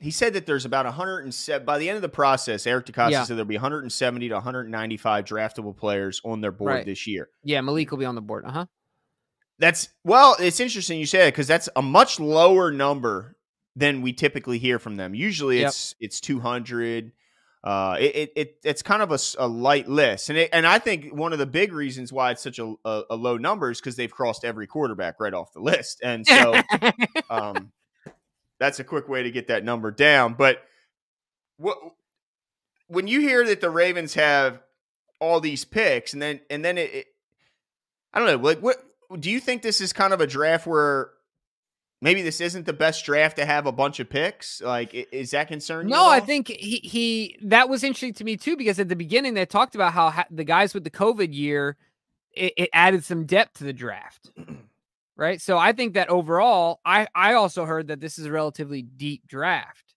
he said that there's about 107 by the end of the process. Eric DeCosta said there'll be 170 to 195 draftable players on their board this year. Yeah, Malik will be on the board. It's interesting you say that because that's a much lower number than we typically hear from them. Usually it's 200. It's kind of a light list, and I think one of the big reasons why it's such a low number is because they've crossed every quarterback right off the list, and so that's a quick way to get that number down. But when you hear that the Ravens have all these picks, and then it I don't know, like what do you think this is kind of a draft where maybe this isn't the best draft to have a bunch of picks? Like, is that concerning? No, I think he that was interesting to me too, because at the beginning they talked about how the guys with the COVID year, it added some depth to the draft. Right. So I think that overall, I also heard that this is a relatively deep draft.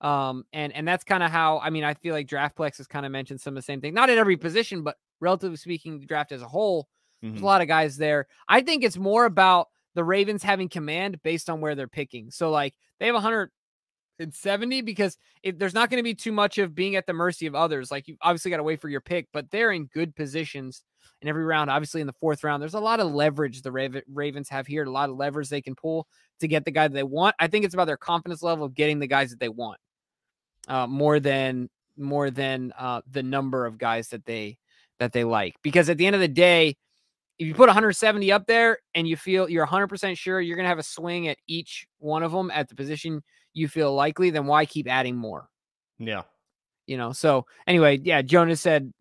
And that's kind of how, I mean, I feel like DraftPlex has kind of mentioned some of the same thing, not at every position, but relatively speaking, the draft as a whole, there's a lot of guys there. I think it's more about the Ravens having command based on where they're picking. So like they have 170 because there's not going to be too much of being at the mercy of others. Like you obviously got to wait for your pick, but they're in good positions in every round. Obviously in the fourth round, there's a lot of leverage the Ravens have here, a lot of levers they can pull to get the guy that they want. I think it's about their confidence level of getting the guys that they want, more than the number of guys that they like. Because at the end of the day, if you put 170 up there and you feel you're 100% sure you're going to have a swing at each one of them at the position you feel likely, then why keep adding more? Yeah. So anyway, yeah, Jonas said,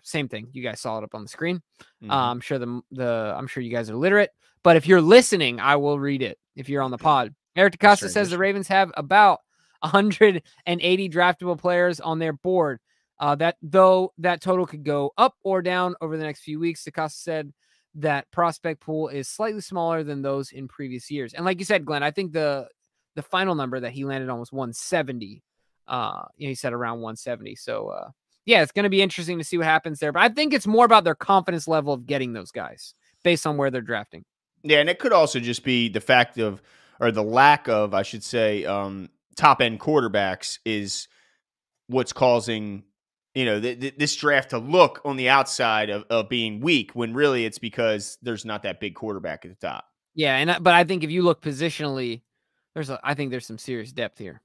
same thing. You guys saw it up on the screen. I'm sure I'm sure you guys are literate, but if you're listening, I will read it. If you're on the pod, Eric DeCosta says the Ravens have about 180 draftable players on their board. That total could go up or down over the next few weeks. DeCosta said that prospect pool is slightly smaller than those in previous years. And like you said, Glenn, I think the final number that he landed on was 170. He said around 170. So, it's going to be interesting to see what happens there. But I think it's more about their confidence level of getting those guys based on where they're drafting. Yeah, and it could also just be the fact of, or the lack of, I should say, top-end quarterbacks is what's causing this draft to look on the outside of being weak when really it's because there's not that big quarterback at the top. Yeah, but I think if you look positionally, I think there's some serious depth here.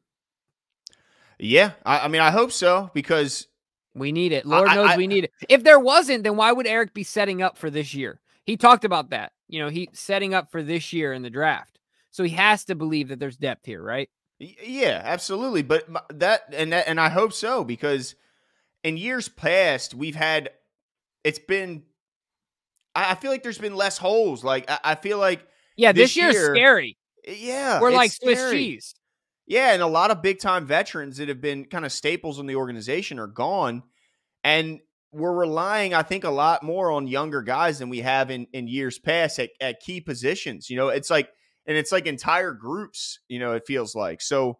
Yeah, I mean, I hope so, because we need it. Lord knows we need it. If there wasn't, then why would Eric be setting up for this year? He talked about that. He's setting up for this year in the draft. So he has to believe that there's depth here, right? Yeah, absolutely. But and I hope so, because in years past, I feel like there's been less holes. Like, I feel like this year's scary. Yeah. We're like Swiss cheese. Yeah, and a lot of big-time veterans that have been kind of staples in the organization are gone, and we're relying, I think, a lot more on younger guys than we have in years past at key positions. It's like entire groups, it feels like. So,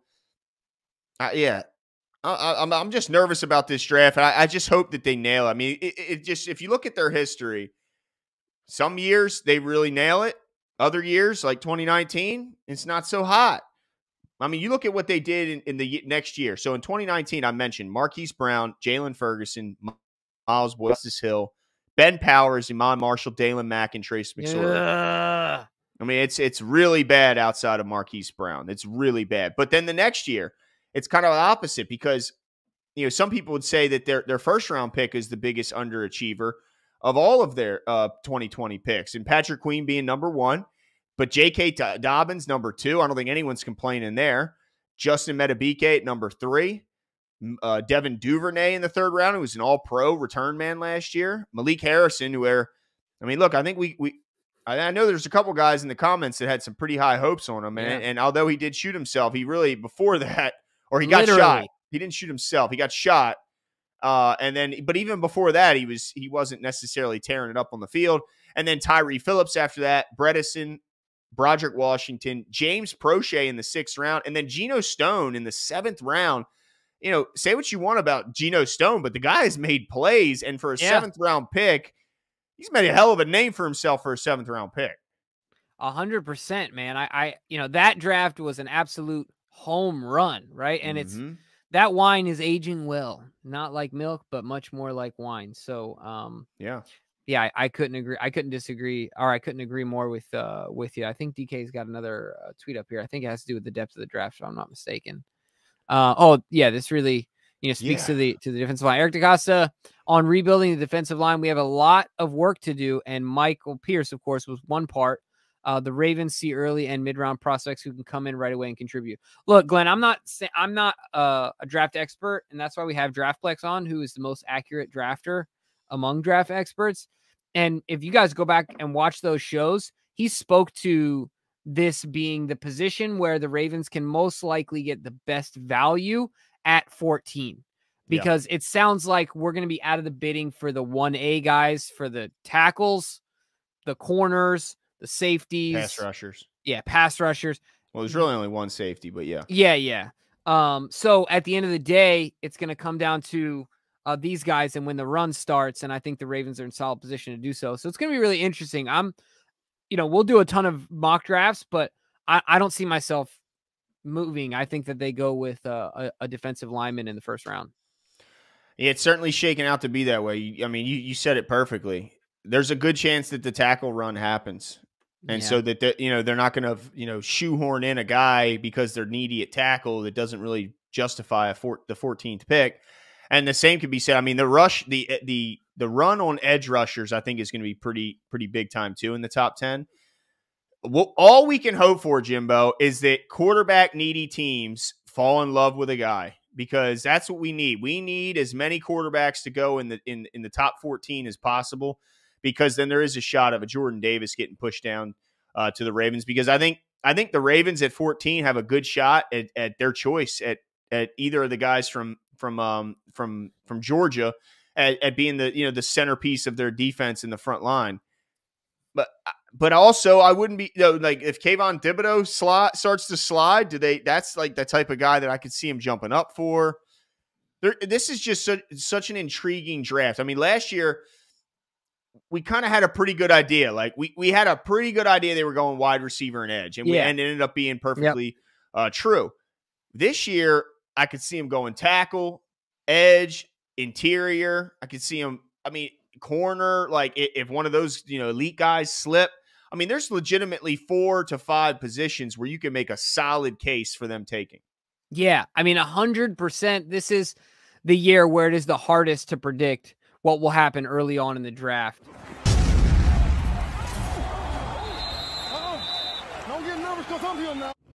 I'm just nervous about this draft. I just hope that they nail it. I mean, it just, if you look at their history, some years they really nail it. Other years, like 2019, it's not so hot. I mean, you look at what they did in the next year. So in 2019, I mentioned Marquise Brown, Jalen Ferguson, Miles Boyce Hill, Ben Powers, Iman Marshall, Dalen Mack, and Trace McSorley. Yeah. I mean, it's really bad outside of Marquise Brown. It's really bad. But then the next year, it's kind of the opposite, because some people would say that their first round pick is the biggest underachiever of all of their 2020 picks, and Patrick Queen being number one. But J.K. Dobbins, number two. I don't think anyone's complaining there. Justin Metabike at number three. Devin Duvernay in the third round, who was an all-pro return man last year. Malik Harrison, I think I know there's a couple guys in the comments that had some pretty high hopes on him. And although he did shoot himself, he really, before that, or he got shot. He didn't shoot himself. He got shot. But even before that, he wasn't necessarily tearing it up on the field. And then Tyree Phillips after that, Bredesen, Broderick Washington, James Prochet in the 6th round, and then Geno Stone in the 7th round. Say what you want about Geno Stone, but the guy has made plays, and for a 7th round pick, he's made a hell of a name for himself for a 7th round pick. 100%, man. I that draft was an absolute home run, right? And it's Mhm. that wine is aging well, not like milk, but much more like wine. So, Yeah. yeah, I couldn't agree. I couldn't disagree, or I couldn't agree more with you. I think DK's got another tweet up here. I think it has to do with the depth of the draft, if I'm not mistaken. Oh yeah, this really speaks to Yeah. the defensive line. Eric DaCosta on rebuilding the defensive line. We have a lot of work to do, and Michael Pierce, of course, was one part. The Ravens see early and mid-round prospects who can come in right away and contribute. Look, Glenn, I'm not a draft expert, and that's why we have DraftPlex on, who is the most accurate drafter among draft experts. And if you guys go back and watch those shows, he spoke to this being the position where the Ravens can most likely get the best value at 14. Yeah. Because it sounds like we're going to be out of the bidding for the 1A guys, for the tackles, the corners, the safeties. Pass rushers. Yeah, pass rushers. Well, there's really only one safety, but yeah. Yeah. So at the end of the day, it's going to come down to these guys and when the run starts, and I think the Ravens are in solid position to do so. So it's going to be really interesting. We'll do a ton of mock drafts, but I don't see myself moving. I think that they go with a defensive lineman in the first round. Yeah, it's certainly shaking out to be that way. You said it perfectly. There's a good chance that the tackle run happens. And so that they're not going to shoehorn in a guy because they're needy at tackle that doesn't really justify the 14th pick. And the same could be said. I mean, the run on edge rushers, I think, is going to be pretty big time too in the top 10. Well, all we can hope for, Jimbo, is that quarterback needy teams fall in love with a guy, because that's what we need. We need as many quarterbacks to go in the top 14 as possible, because then there is a shot of a Jordan Davis getting pushed down to the Ravens. Because I think the Ravens at 14 have a good shot at their choice at either of the guys from Georgia at being the centerpiece of their defense in the front line. But also, I wouldn't be like if Kayvon Thibodeau starts to slide. That's like the type of guy that I could see him jumping up for. This is just such an intriguing draft. I mean, last year we kind of had a pretty good idea. Like we had a pretty good idea they were going wide receiver and edge, and and it ended up being perfectly true. This year, I could see him going tackle, edge, interior. I could see him. I mean, corner. Like if one of those elite guys slip. I mean, there's legitimately 4 to 5 positions where you can make a solid case for them taking. Yeah, I mean, 100%. This is the year where it is the hardest to predict what will happen early on in the draft. Don't get nervous because I'm here now.